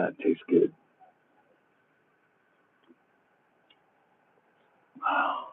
that tastes good. Wow.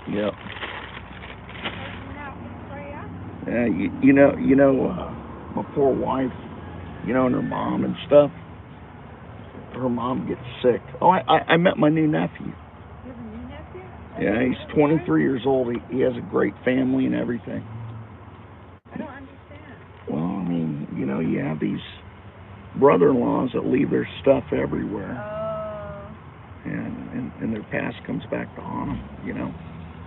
Yep. Yeah, my poor wife, and her mom and stuff. Her mom gets sick. Oh, I met my new nephew. You have a new nephew? Yeah, he's 23 years old. He has a great family and everything. I don't understand. Well, I mean, you have these brother-in-laws that leave their stuff everywhere. Oh. And their past comes back to haunt them,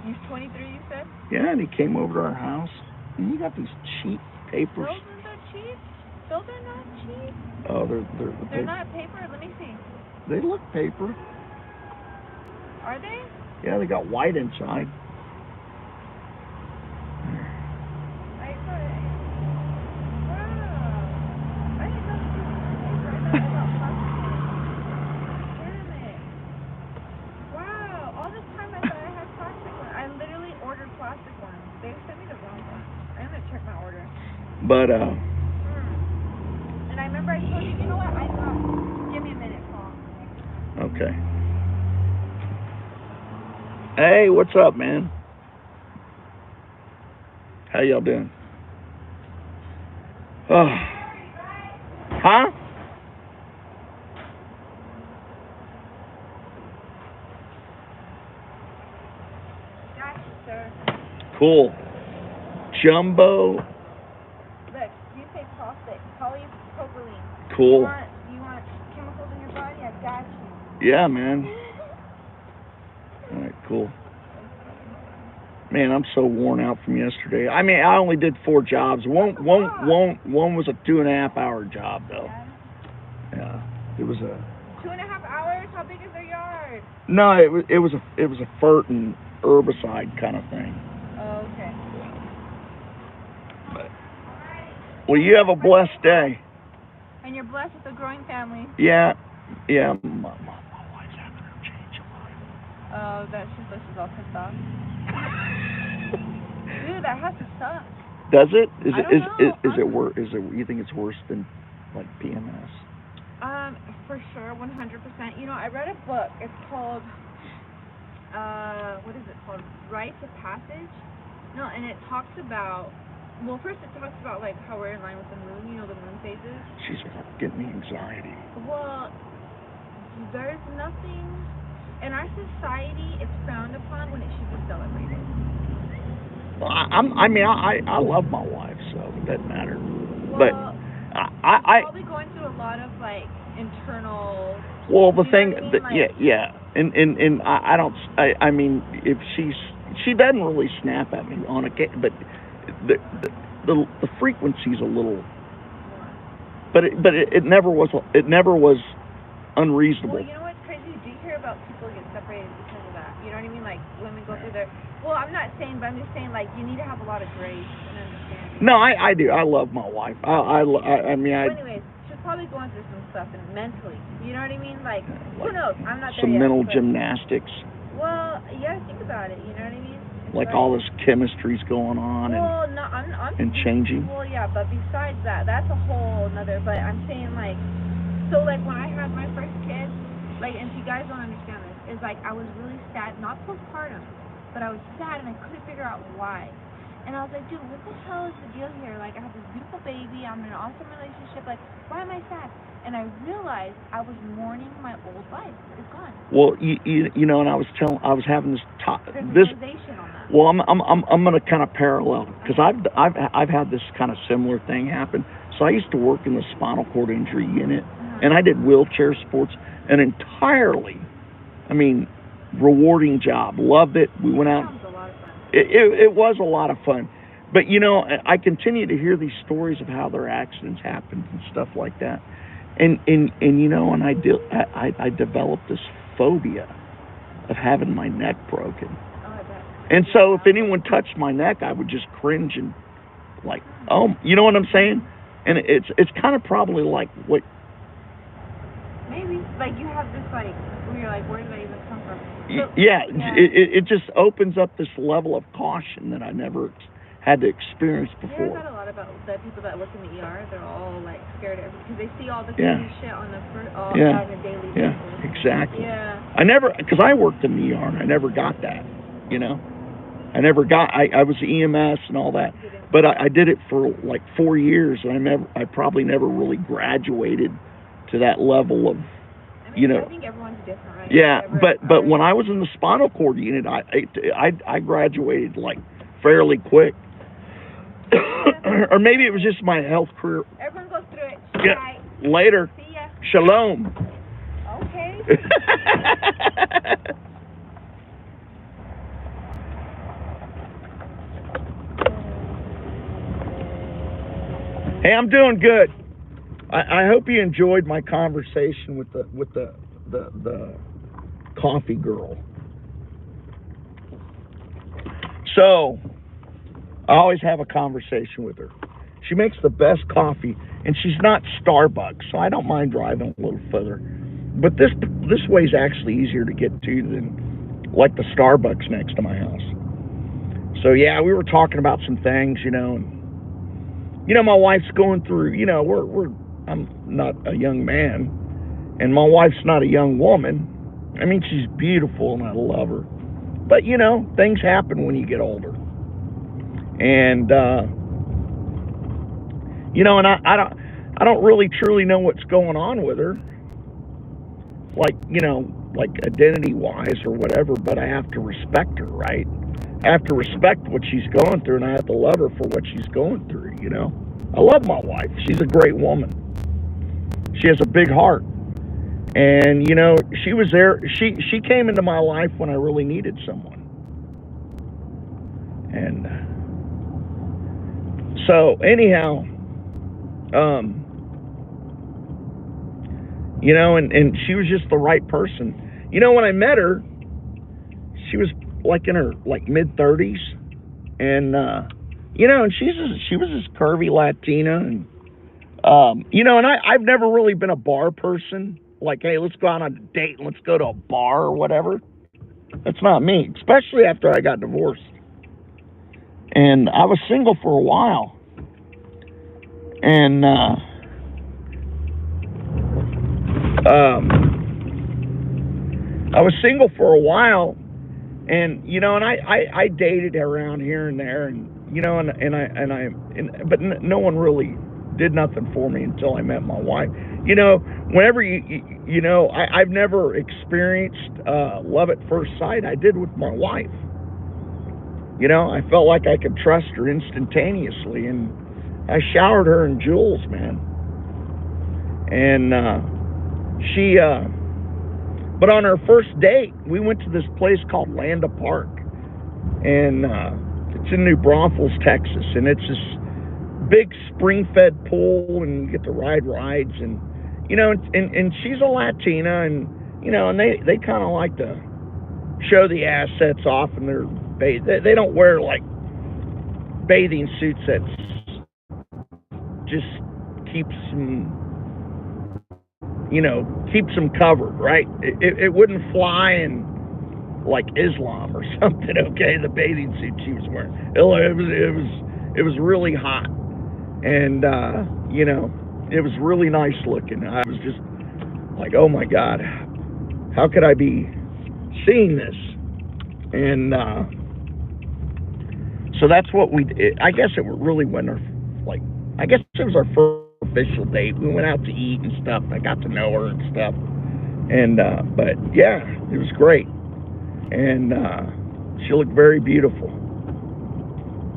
He's 23, you said? Yeah, and he came over to our house, and you got these cheap papers. Those are cheap? Those are not cheap. Oh, they're not paper? Let me see. They look paper. Are they? Yeah, they got white inside. I put it. Wow. I didn't know this was paper. I thought about plastic. Damn it. Wow. All this time I thought I had plastic ones. I literally ordered plastic ones. They sent me the wrong one. I'm going to check my order. But, And I remember I told you know what? I thought, give me a minute, Paul. Okay. Hey, what's up, man? How y'all doing? Oh. Huh? Gotcha, sir. Cool. Jumbo. Look, you say caustic, polypropylene. Cool. You want chemicals in your body? I got you. Yeah, man. All right, cool. Man, I'm so worn out from yesterday. I mean, I only did 4 jobs. One was a 2.5 hour job though. Yeah, it was a 2.5 hours. How big is their yard? No, it was a fert and herbicide kind of thing. Oh, okay. But, well, you have a blessed day. And you're blessed with a growing family. Yeah. My wife's having her change of life. Oh, that's just that she's all pissed off. Dude, that has to suck. Does it? Is it worse? You think it's worse than like PMS? For sure, 100%. I read a book. It's called what is it called? Rites of Passage. No, and it talks about. Well, first it talks about like how we're in line with the moon. The moon phases. She's getting me anxiety. Well, there's nothing in our society. It's frowned upon when it should be celebrated. Well, I love my wife, so it doesn't matter. Well, but I'm probably going through a lot of like internal. Well, the thing, yeah, and I mean, if she doesn't really snap at me on occasion, but the frequency's a little. But it never was unreasonable. Well, you know what's crazy? Do you hear about people get separated because of that? You know what I mean? Like women go through their. Well, I'm not saying, but I'm just saying like you need to have a lot of grace and understanding. No, I do. I love my wife. I mean. Well, anyways, she's probably going through some stuff and mentally. You know what I mean? Like who knows? I'm not there some yet. Mental gymnastics. Well, you gotta think about it. You know what I mean? Like all this chemistry's going on and changing. Well, yeah, but besides that, that's a whole another. But I'm saying like, so like when I had my first kid, like, and you guys don't understand this. is like I was really sad, not postpartum, but I was sad and I couldn't figure out why. And I was like, dude, what the hell is the deal here? Like, I have this beautiful baby, I'm in an awesome relationship, like, why am I sad? And I realized I was mourning my old life. It's gone. Well, you know, and I was having this There's a this. realization on that. Well, I'm going to kind of parallel because I've had this kind of similar thing happen. So I used to work in the spinal cord injury unit, and I did wheelchair sports, an entirely, I mean, rewarding job. Loved it. We went out. Sounds a lot of fun. It was a lot of fun. But, you know, I continue to hear these stories of how their accidents happened and stuff like that. And you know, and I developed this phobia of having my neck broken. Oh, I bet. And so if anyone touched my neck, I would just cringe and like, oh, you know what I'm saying? And it's kind of probably like what. Maybe. Like, you have this, like, where you're like, where did I even come from? So, Yeah, it just opens up this level of caution that I never had to experience I hear before. that a lot about the people that work in the ER. They're all, like, scared of because they see all the crazy shit on the on a daily basis. Yeah, exactly. Yeah. I never, because I worked in the ER and I never got that, you know? I never got, I was EMS and all that, but I did it for like 4 years, and I probably never really graduated to that level of, I mean, you know. I think everyone's different, right? Yeah, but when I was in the spinal cord unit, I graduated like fairly quick. Or maybe it was just my health career. Everyone goes through it. Yeah. Right. Later. See ya. Shalom. Okay. Hey, I'm doing good. I hope you enjoyed my conversation with the coffee girl. So I always have a conversation with her. She makes the best coffee, and she's not Starbucks, so I don't mind driving a little further. But this way is actually easier to get to than like the Starbucks next to my house. So yeah, we were talking about some things, you know, and you know, my wife's going through, you know, I'm not a young man, and my wife's not a young woman. I mean, she's beautiful and I love her, but you know, things happen when you get older. And you know, and I don't really truly know what's going on with her, like, you know, like identity wise or whatever, but I have to respect her, right? I have to respect what she's going through, and I have to love her for what she's going through, you know. I love my wife. She's a great woman. She has a big heart. And, you know, she was there. She came into my life when I really needed someone. And so, anyhow, you know, and she was just the right person. You know, when I met her, she was like in her like mid-30s, and you know, and she was this curvy Latina, and you know, and I've never really been a bar person. Like, hey, let's go out on a date and let's go to a bar or whatever. That's not me, especially after I got divorced. And I was single for a while, and I was single for a while. And you know, and I dated around here and there, and you know, but no one really did nothing for me until I met my wife. You know, whenever you know, I've never experienced love at first sight. I did with my wife. You know, I felt like I could trust her instantaneously, and I showered her in jewels, man. And she. But on our first date, we went to this place called Landa Park, and it's in New Braunfels, Texas, and it's this big spring-fed pool, and you get to ride rides, and you know, and she's a Latina, and you know, and they kind of like to show the assets off, and they don't wear like bathing suits that just keeps them, you know, keeps them covered, right? It wouldn't fly in like Islam or something, okay? The bathing suit she was wearing, it was really hot, and you know, it was really nice looking. I was just like, oh my God, how could I be seeing this. And so that's what we did. I guess it really went our, like, I guess it was our first official date. We went out to eat and stuff. I got to know her and stuff. And, but yeah, it was great. And she looked very beautiful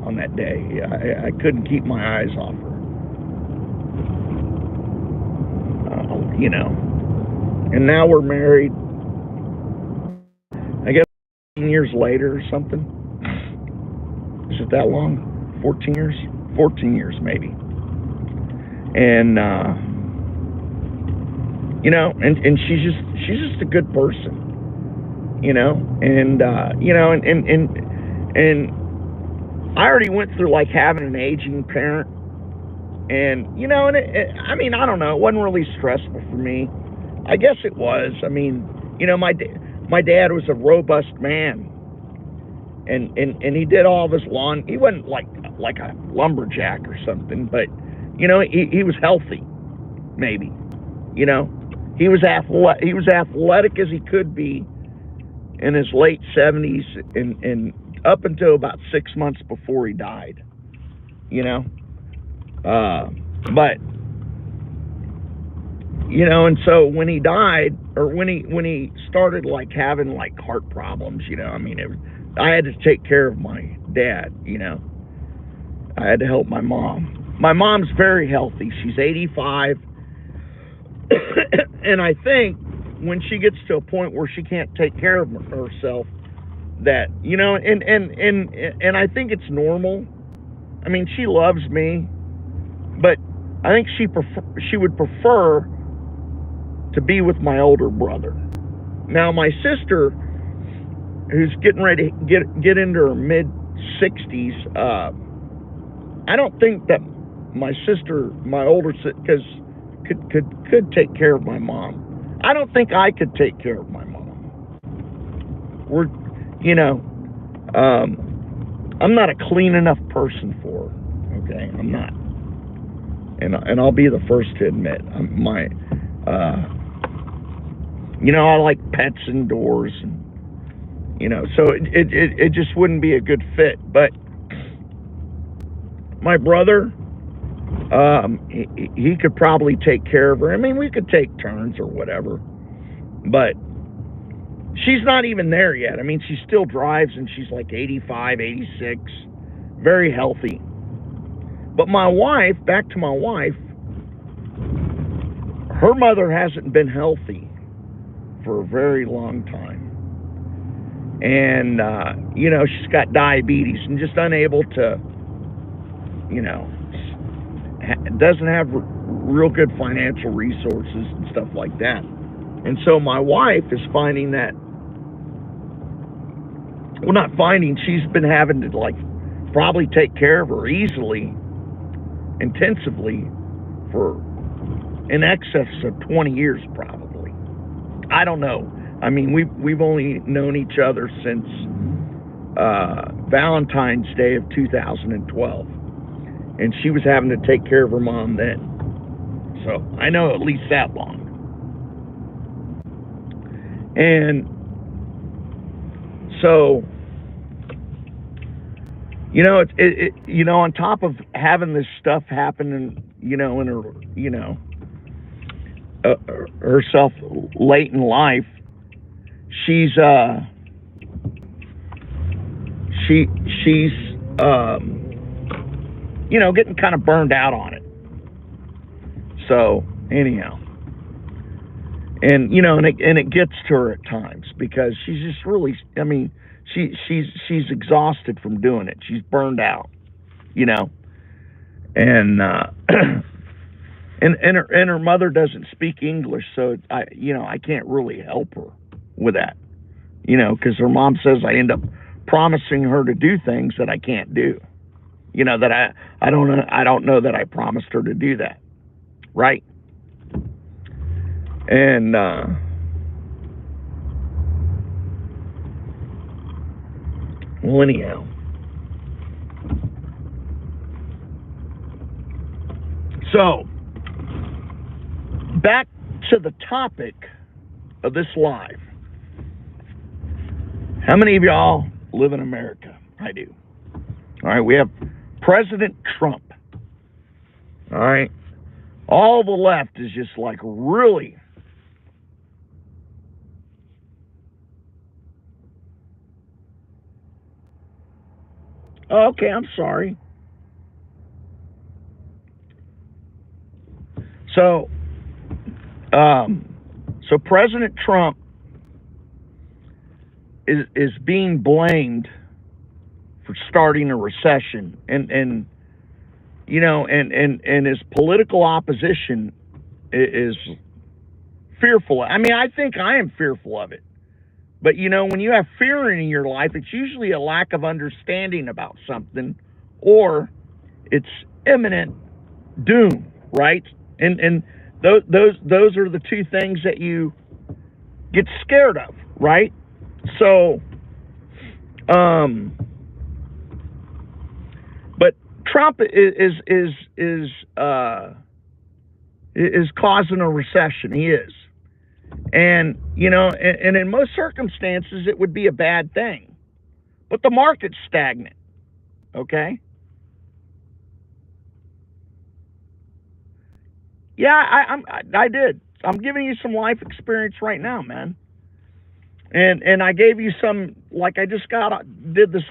on that day. I couldn't keep my eyes off her. You know. And now we're married, I guess 14 years later or something. Is it that long? 14 years? 14 years maybe. And you know, and she's just a good person, you know, and you know, and I already went through like having an aging parent, and you know, and I mean, I don't know, it wasn't really stressful for me. I guess it was. I mean, you know, my dad was a robust man, and he did all of his lawn. He wasn't like a lumberjack or something, but you know, he was healthy, maybe. You know, he was athletic as he could be in his late 70s and up until about 6 months before he died. You know, but you know, and so when he died, or when he started like having like heart problems, you know, I mean, I had to take care of my dad. You know, I had to help my mom. My mom's very healthy. She's 85. And I think when she gets to a point where she can't take care of herself, that, you know, and I think it's normal. I mean, she loves me, but I think she would prefer to be with my older brother. Now, my sister, who's getting ready to get into her mid-60s, I don't think that my sister, my older sister, because could take care of my mom. I don't think I could take care of my mom. We're, you know, I'm not a clean enough person for her. Okay, I'm not, and I'll be the first to admit, you know, I like pets indoors, and you know, so it just wouldn't be a good fit. But my brother, he could probably take care of her. I mean, we could take turns or whatever, but she's not even there yet. I mean, she still drives, and she's like 85, 86, very healthy. But my wife, back to my wife, her mother hasn't been healthy for a very long time. And, you know, she's got diabetes and just unable to, you know, doesn't have real good financial resources and stuff like that. And so my wife is finding that, well, not finding, she's been having to like probably take care of her easily, intensively, for in excess of 20 years probably. I don't know. I mean, we've only known each other since Valentine's Day of 2012. And she was having to take care of her mom then. So I know at least that long. And so, you know, it you know, on top of having this stuff happen, and you know, in her, you know, herself late in life, she's you know, getting kind of burned out on it. So anyhow, and you know, and it gets to her at times, because she's just really, I mean, she's exhausted from doing it. She's burned out, you know, and and her mother doesn't speak English, so you know, I can't really help her with that, you know, because her mom says I end up promising her to do things that I can't do. You know, that I don't know that I promised her to do that, right? And well, anyhow, so back to the topic of this live. How many of y'all live in America? I do. All right, we have President Trump. All right. All the left is just like, really? Oh, okay, I'm sorry. So, so President Trump is being blamed for starting a recession, and you know, and his political opposition is fearful. I mean, I think I am fearful of it. But you know, when you have fear in your life, it's usually a lack of understanding about something, or it's imminent doom, right? And those are the two things that you get scared of, right? So, but Trump is causing a recession. He is. And, you know, and in most circumstances, it would be a bad thing. But the market's stagnant, okay? Yeah, I did. I'm giving you some life experience right now, man. And I gave you some, like I just did this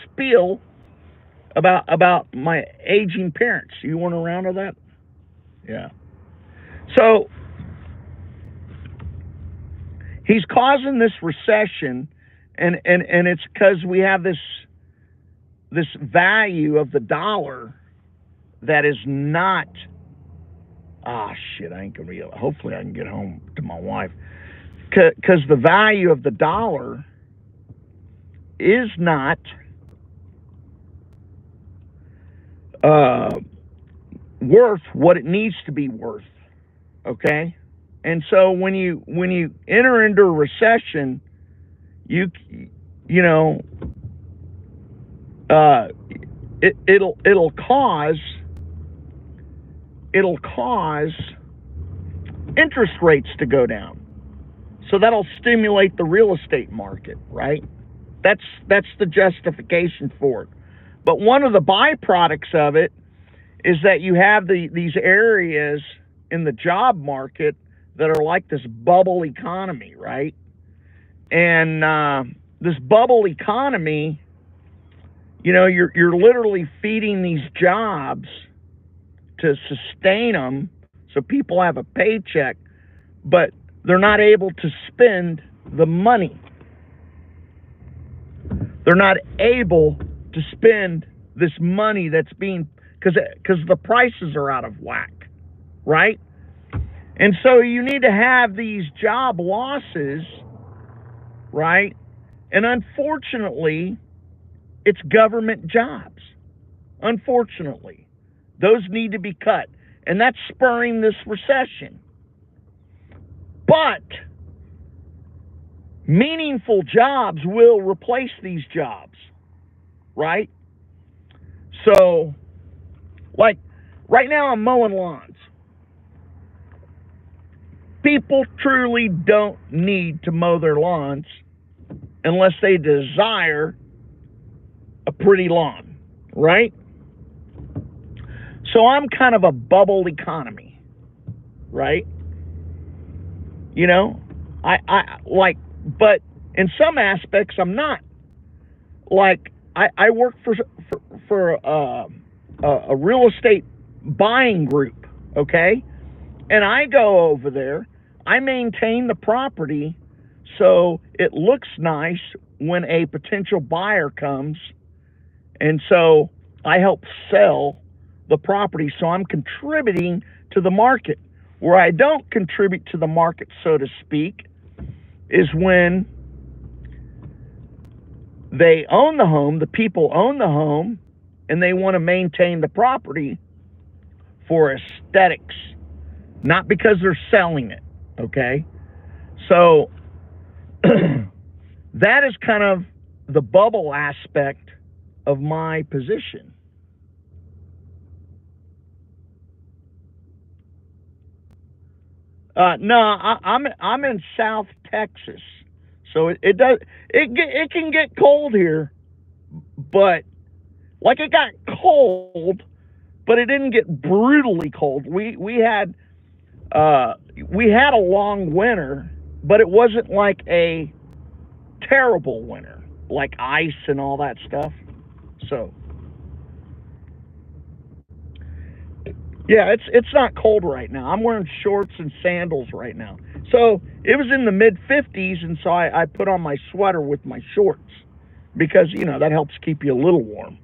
spiel about my aging parents. You weren't around to that? Yeah. So he's causing this recession, and it's because we have this value of the dollar that is not. Shit, I ain't gonna be able. Hopefully I can get home to my wife, because the value of the dollar is not worth what it needs to be worth. Okay. And so when you enter into a recession, you you know, uh, it'll cause interest rates to go down. So that'll stimulate the real estate market, right? That's the justification for it. But one of the byproducts of it is that you have these areas in the job market that are like this bubble economy, right? And this bubble economy, you know, you're literally feeding these jobs to sustain them, so people have a paycheck, but they're not able to spend the money. They're not able to spend this money that's being, because the prices are out of whack, right? And so you need to have these job losses, right? And unfortunately, it's government jobs. Unfortunately, those need to be cut, and that's spurring this recession. But meaningful jobs will replace these jobs, right? So, like right now, I'm mowing lawns. People truly don't need to mow their lawns unless they desire a pretty lawn, right? So I'm kind of a bubble economy, right? You know, I like, but in some aspects I'm not. Like I work for a real estate buying group, okay? And I go over there, I maintain the property so it looks nice when a potential buyer comes, and so I help sell the property, so I'm contributing to the market. Where I don't contribute to the market, so to speak, is when they own the home, the people own the home, and they want to maintain the property for aesthetics, not because they're selling it, okay? So that is kind of the bubble aspect of my position. No, I'm in South Texas, So it does it can get cold here, but like it got cold, but it didn't get brutally cold. We had a long winter, but it wasn't like a terrible winter, like ice and all that stuff. So yeah, it's not cold right now. I'm wearing shorts and sandals right now. So it was in the mid 50s, and so I put on my sweater with my shorts because that helps keep you a little warm.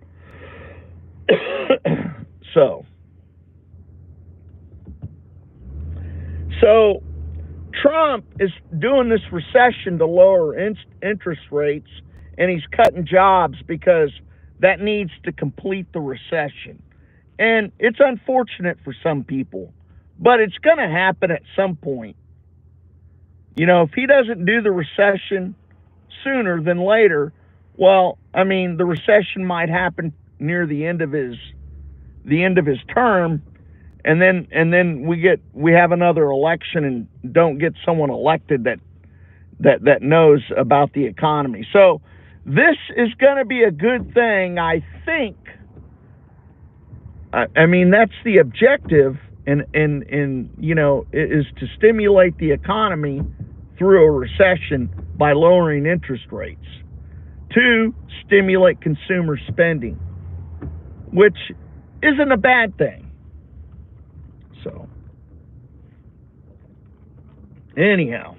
so so Trump is doing this recession to lower interest rates, and he's cutting jobs because that needs to complete the recession. And it's unfortunate for some people, but it's going to happen at some point. If he doesn't do the recession sooner than later, well, I mean, the recession might happen near the end of his term, and then we have another election and don't get someone elected that knows about the economy. So this is going to be a good thing, I think. I mean, that's the objective, and is to stimulate the economy through a recession by lowering interest rates. 2, stimulate consumer spending, which isn't a bad thing. So anyhow,